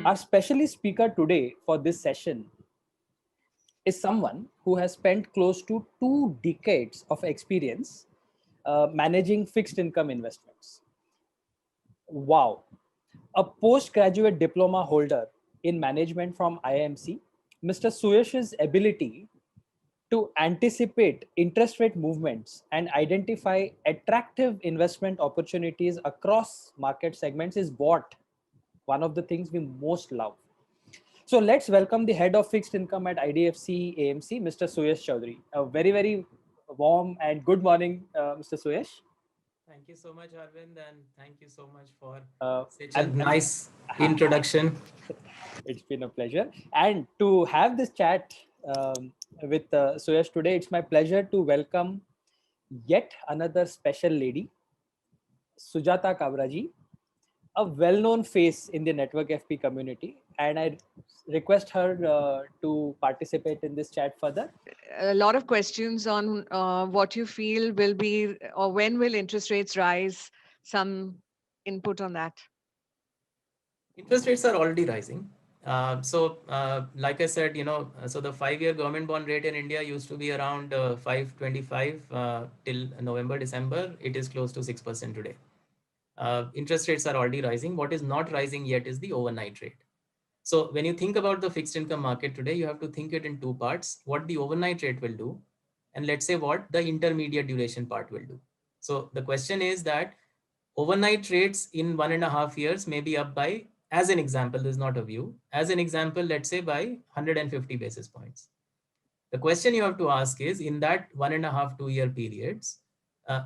Our specialist speaker today for this session is someone who has spent close to 2 decades of experience managing fixed income investments. Wow. A postgraduate diploma holder in management from IIMC, Mr. Suyash's ability to anticipate interest rate movements and identify attractive investment opportunities across market segments is what one of the things we most love. So let's welcome the head of fixed income at IDFC AMC, Mr. Suyash Chaudhary. A very, very warm and good morning, Mr. Suyash. Thank you so much, Arvind, and thank you so much for Uh, such a I'm nice introduction. It's been a pleasure. And to have this chat with Suyash today, it's my pleasure to welcome yet another special lady, Sujata Kabraji, a well-known face in the Network FP community. And I request her to participate in this chat further. A lot of questions on what you feel will be or when will interest rates rise. Some input on that. Interest rates are already rising. Like I said, so the 5-year government bond rate in India used to be around 5.25 till November, December. It is close to 6% today. Interest rates are already rising. What is not rising yet is the overnight rate. So when you think about the fixed income market today, you have to think it in two parts: what the overnight rate will do, and let's say what the intermediate duration part will do. So the question is that overnight rates in 1.5 years may be up by, as an example, this is not a view, as an example, let's say by 150 basis points. The question you have to ask is, in that 1.5, 2 year periods,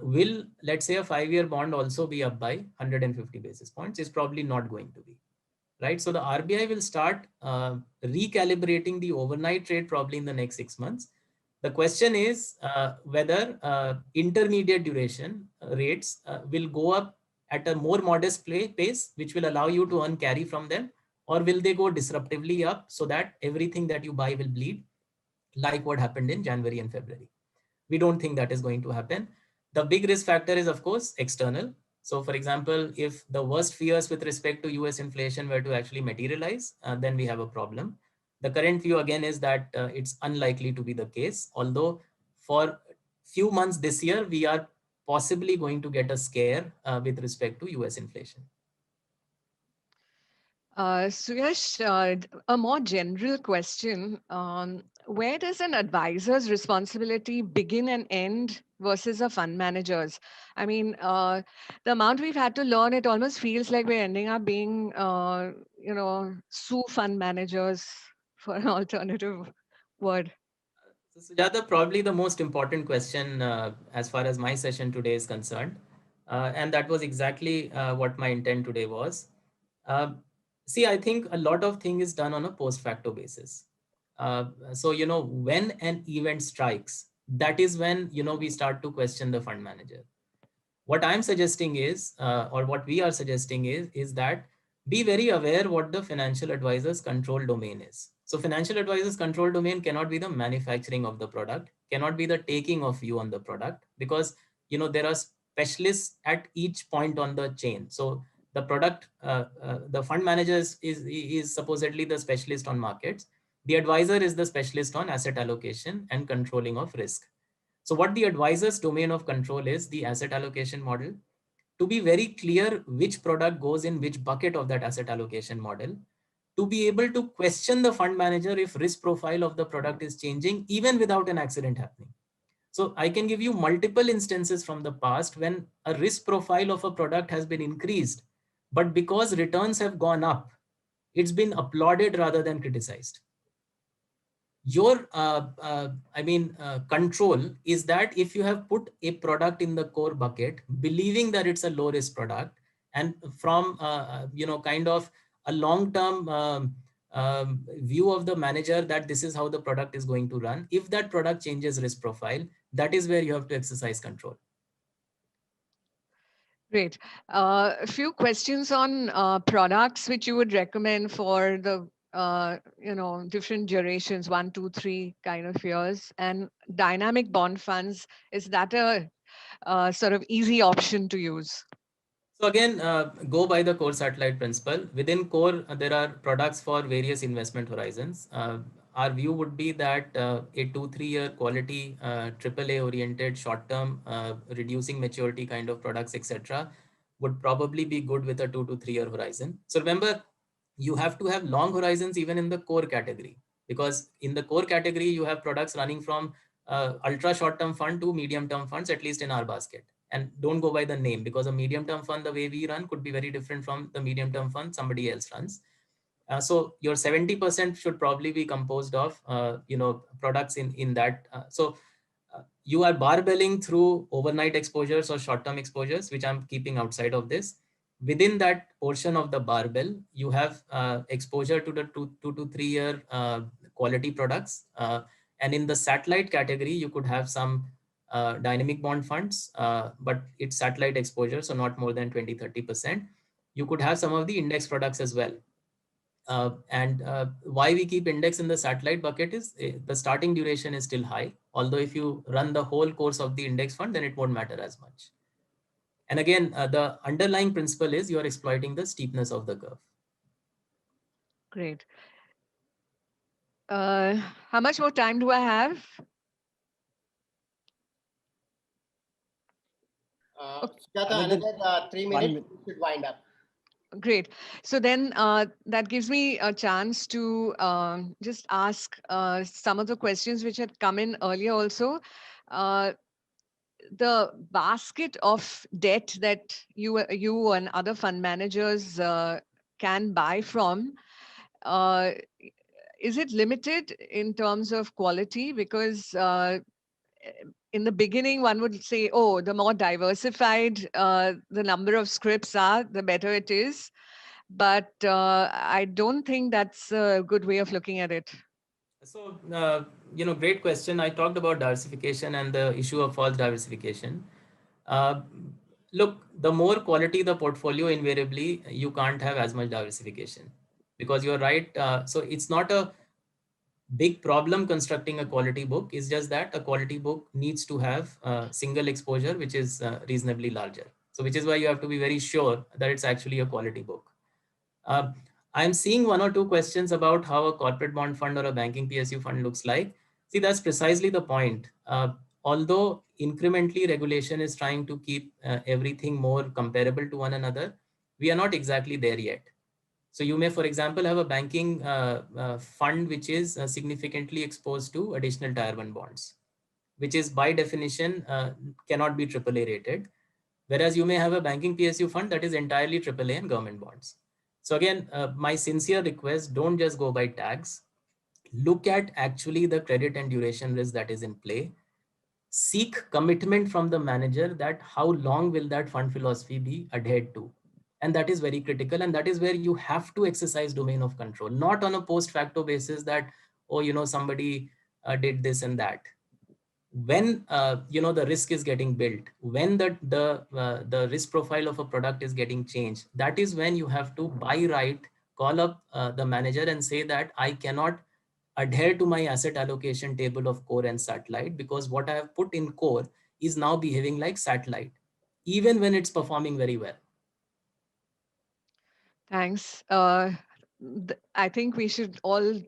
will, let's say, a 5-year bond also be up by 150 basis points? Is probably not going to be, right? So the RBI will start recalibrating the overnight rate probably in the next 6 months. The question is whether intermediate duration rates will go up at a more modest pace, which will allow you to earn carry from them, or will they go disruptively up so that everything that you buy will bleed, like what happened in January and February. We don't think that is going to happen. The big risk factor is, of course, external. So, for example, if the worst fears with respect to US inflation were to actually materialize, then we have a problem. The current view again is that it's unlikely to be the case, although for few months this year, we are possibly going to get a scare with respect to US inflation. Suyash, a more general question. Where does an advisor's responsibility begin and end versus a fund manager's? I mean, the amount we've had to learn, it almost feels like we're ending up being, sue fund managers for an alternative word. So Sujata, probably the most important question as far as my session today is concerned. And that was exactly what my intent today was. Uh, See, I think a lot of thing is done on a post facto basis. When an event strikes, that is when, we start to question the fund manager. What I'm suggesting is, or what we are suggesting is that be very aware what the financial advisor's control domain is. So financial advisor's control domain cannot be the manufacturing of the product, cannot be the taking of view on the product, because there are specialists at each point on the chain. So the product, the fund manager is supposedly the specialist on markets. The advisor is the specialist on asset allocation and controlling of risk. So what the advisor's domain of control is the asset allocation model, to be very clear which product goes in which bucket of that asset allocation model, to be able to question the fund manager if risk profile of the product is changing even without an accident happening. So I can give you multiple instances from the past when a risk profile of a product has been increased, but because returns have gone up, it's been applauded rather than criticized. Your control is that if you have put a product in the core bucket believing that it's a low risk product, and from kind of a long term view of the manager that this is how the product is going to run, if that product changes risk profile, that is where you have to exercise control. Great. A few questions on products which you would recommend for the different durations, 1, 2, 3 kind of years, and dynamic bond funds. Is that a sort of easy option to use? So again, go by the core satellite principle. Within core, there are products for various investment horizons. Our view would be that a 2-3 year quality, AAA oriented, short term, reducing maturity kind of products, etc., would probably be good with a 2 to 3 year horizon. So remember, you have to have long horizons even in the core category, because in the core category, you have products running from ultra short term fund to medium term funds, at least in our basket. And don't go by the name, because a medium term fund, the way we run, could be very different from the medium term fund somebody else runs. So your 70% should probably be composed of products in that. You are barbelling through overnight exposures or short term exposures, which I'm keeping outside of this. Within that portion of the barbell, you have exposure to the 2 to 3 year quality products. And in the satellite category, you could have some dynamic bond funds, but it's satellite exposure, so not more than 20-30%. You could have some of the index products as well. And why we keep index in the satellite bucket is the starting duration is still high. Although if you run the whole course of the index fund, then it won't matter as much. And again, the underlying principle is you are exploiting the steepness of the curve. Great. How much more time do I have? Sujata, another 3 minutes, we should wind up. Great. So then that gives me a chance to just ask some of the questions which had come in earlier also. The basket of debt that you and other fund managers can buy from, uh, is it limited in terms of quality? Because in the beginning, one would say, oh, the more diversified the number of scripts are, the better it is. But I don't think that's a good way of looking at it. So, great question. I talked about diversification and the issue of false diversification. Uh, Look, the more quality the portfolio, invariably, you can't have as much diversification, because you're right. So it's not a big problem constructing a quality book. Is just that a quality book needs to have single exposure, which is reasonably larger. So which is why you have to be very sure that it's actually a quality book. I'm seeing 1 or 2 questions about how a corporate bond fund or a banking PSU fund looks like. See, that's precisely the point. Although incrementally regulation is trying to keep everything more comparable to one another, we are not exactly there yet. So you may, for example, have a banking fund which is significantly exposed to additional tier 1 bonds, which is by definition cannot be AAA rated. Whereas you may have a banking PSU fund that is entirely AAA and government bonds. So again, my sincere request, don't just go by tags. Look at actually the credit and duration risk that is in play. Seek commitment from the manager that how long will that fund philosophy be adhered to. And that is very critical. And that is where you have to exercise domain of control, not on a post facto basis that, oh, somebody did this and that. When the risk is getting built, when the risk profile of a product is getting changed, that is when you have to buy right, call up the manager and say that I cannot adhere to my asset allocation table of core and satellite, because what I have put in core is now behaving like satellite, even when it's performing very well. Thanks. I think we should all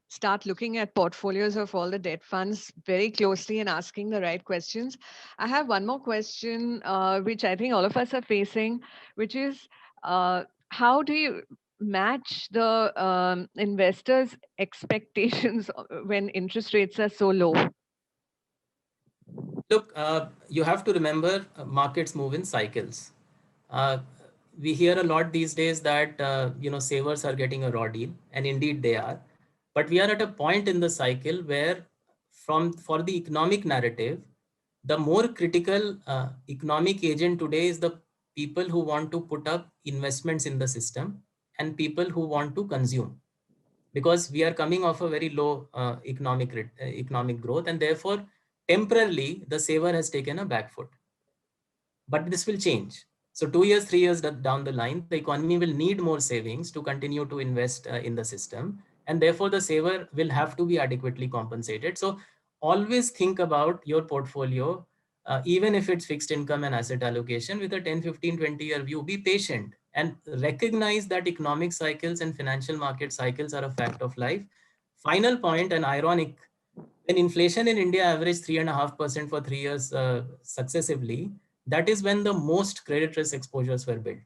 start looking at portfolios of all the debt funds very closely and asking the right questions. I have one more question, which I think all of us are facing, which is how do you match the investors' expectations when interest rates are so low? Look, you have to remember markets move in cycles. Uh, we hear a lot these days that savers are getting a raw deal, and indeed they are. But we are at a point in the cycle where, for the economic narrative, the more critical economic agent today is the people who want to put up investments in the system and people who want to consume, because we are coming off a very low economic growth, and therefore temporarily the saver has taken a back foot. But this will change. So 2 years, 3 years down the line, the economy will need more savings to continue to invest in the system, and therefore the saver will have to be adequately compensated. So always think about your portfolio even if it's fixed income and asset allocation with a 10, 15, 20-year view. Be patient and recognize that economic cycles and financial market cycles are a fact of life. Final point, and ironic, when inflation in India averaged 3.5% for 3 years successively, that is when the most credit risk exposures were built.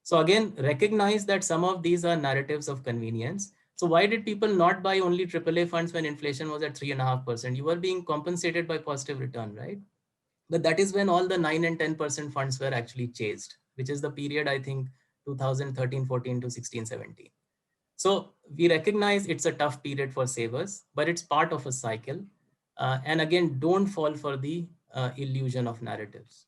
So again, recognize that some of these are narratives of convenience. So why did people not buy only AAA funds when inflation was at 3.5%? You were being compensated by positive return, right? But that is when all the 9 and 10% funds were actually chased, which is the period, I think, 2013, 14 to 16, 17. So we recognize it's a tough period for savers, but it's part of a cycle. And again, don't fall for the illusion of narratives.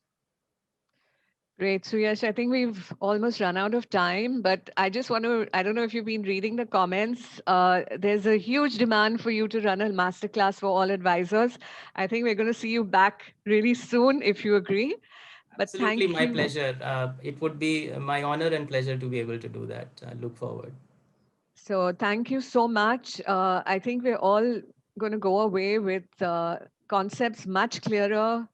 Great. So, yes, I think we've almost run out of time, but I just want to, I don't know if you've been reading the comments. There's a huge demand for you to run a masterclass for all advisors. I think we're going to see you back really soon, if you agree. But Absolutely, thank my you. pleasure. It would be my honor and pleasure to be able to do that. I look forward. So thank you so much. I think we're all going to go away with concepts much clearer,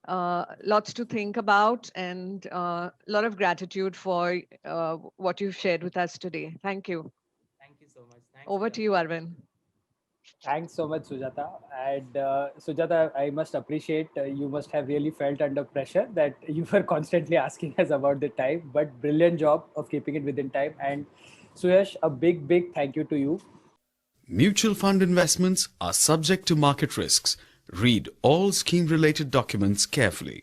lots to think about, and a lot of gratitude for what you've shared with us today. Thank you. Thank you so much. Thanks, Over to you, Arvind. Thanks so much, Sujata. And Sujata, I must appreciate you must have really felt under pressure that you were constantly asking us about the time, but brilliant job of keeping it within time. And Suyash, a big, big thank you to you. Mutual fund investments are subject to market risks. Read all scheme-related documents carefully.